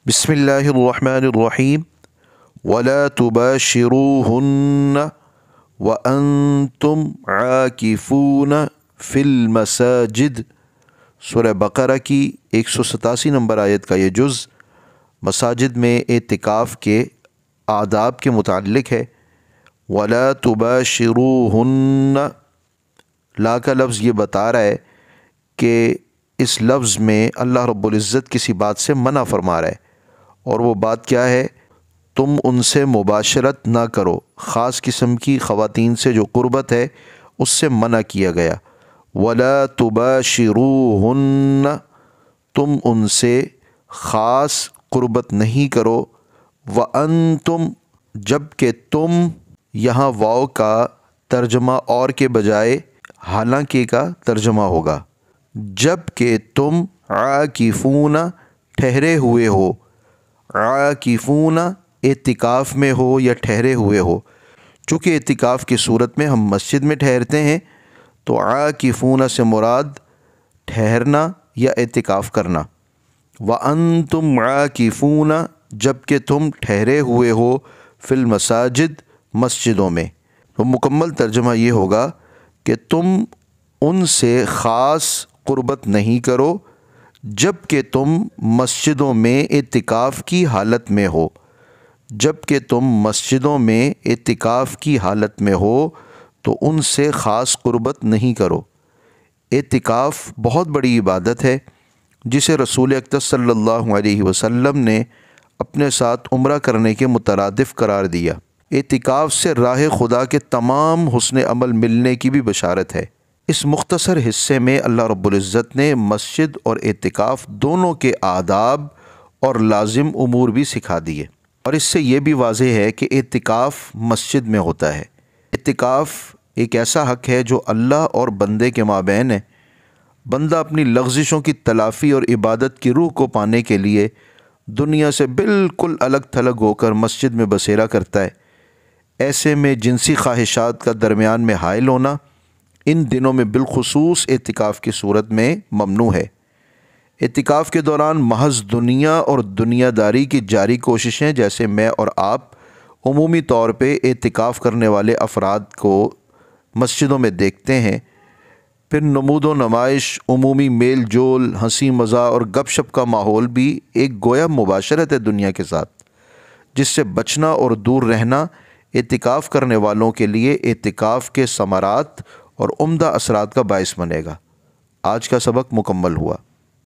بسم اللہ الرحمن الرحیم ولا تباشروہن وانتم عاکفون فی المساجد۔ سورہ بقرہ کی 187 نمبر آیت کا یہ جز مساجد میں اعتکاف کے آداب کے متعلق ہے۔ ولا تباشروہن، لا کا لفظ یہ بتا رہا ہے کہ اس لفظ میں اللہ رب العزت کسی بات سے منع فرما رہا ہے، اور وہ بات کیا ہے؟ تم ان سے مباشرت نہ کرو، خاص قسم کی خواتین سے جو قربت ہے اس سے منع کیا گیا۔ ولا تباشروہن، تم ان سے خاص قربت نہیں کرو۔ وانتم، جب کہ تم، یہاں واو کا ترجمہ اور کے بجائے حالانکہ کا ترجمہ ہوگا، جب کہ تم عاکفون، ٹھہرے ہوئے ہو۔ عاکفون، اعتکاف میں ہو یا ٹھہرے ہوئے ہو۔ چونکہ اعتکاف کی صورت میں ہم مسجد میں ٹھہرتے ہیں، تو عاکفون سے مراد ٹھہرنا یا اعتکاف کرنا۔ وانتم عاکفون، جب کہ تم ٹھہرے ہوئے ہو، فی المساجد، مسجدوں میں۔ تو مکمل ترجمہ یہ ہوگا کہ تم ان سے خاص قربت نہیں کرو جب کہ تم مسجدوں میں اعتکاف کی حالت میں ہو۔ جب کہ تم مسجدوں میں اعتکاف کی حالت میں ہو تو ان سے خاص قربت نہیں کرو۔ اعتکاف بہت بڑی عبادت ہے جسے رسول اقدس صلی اللہ علیہ وسلم نے اپنے ساتھ عمرہ کرنے کے مترادف قرار دیا۔ اعتکاف سے راہ خدا کے تمام حسن عمل ملنے کی بھی بشارت ہے۔ اس مختصر حصے میں اللہ رب العزت نے مسجد اور اعتکاف دونوں کے آداب اور لازم امور بھی سکھا دیے، اور اس سے یہ بھی واضح ہے کہ اعتکاف مسجد میں ہوتا ہے۔ اعتکاف ایک ایسا حق ہے جو اللہ اور بندے کے مابین ہے۔ بندہ اپنی لغزشوں کی تلافی اور عبادت کی روح کو پانے کے لیے دنیا سے بالکل الگ تھلگ ہو کر مسجد میں بسیرا کرتا ہے۔ ایسے میں جنسی خواہشات کا درمیان میں حائل ہونا ان دنوں میں بالخصوص اعتکاف کی صورت میں ممنوع ہے۔ اعتکاف کے دوران محض دنیا اور دنیا داری کی جاری کوششیں، جیسے میں اور آپ عمومی طور پہ اعتکاف کرنے والے افراد کو مسجدوں میں دیکھتے ہیں، پھر نمود و نمائش، عمومی میل جول، ہنسی مزاح اور گپ شپ کا ماحول بھی ایک گویا مباشرت ہے دنیا کے ساتھ، جس سے بچنا اور دور رہنا اعتکاف کرنے والوں کے لیے اعتکاف کے ثمرات اور عمدہ اثرات کا باعث بنے گا۔ آج کا سبق مکمل ہوا۔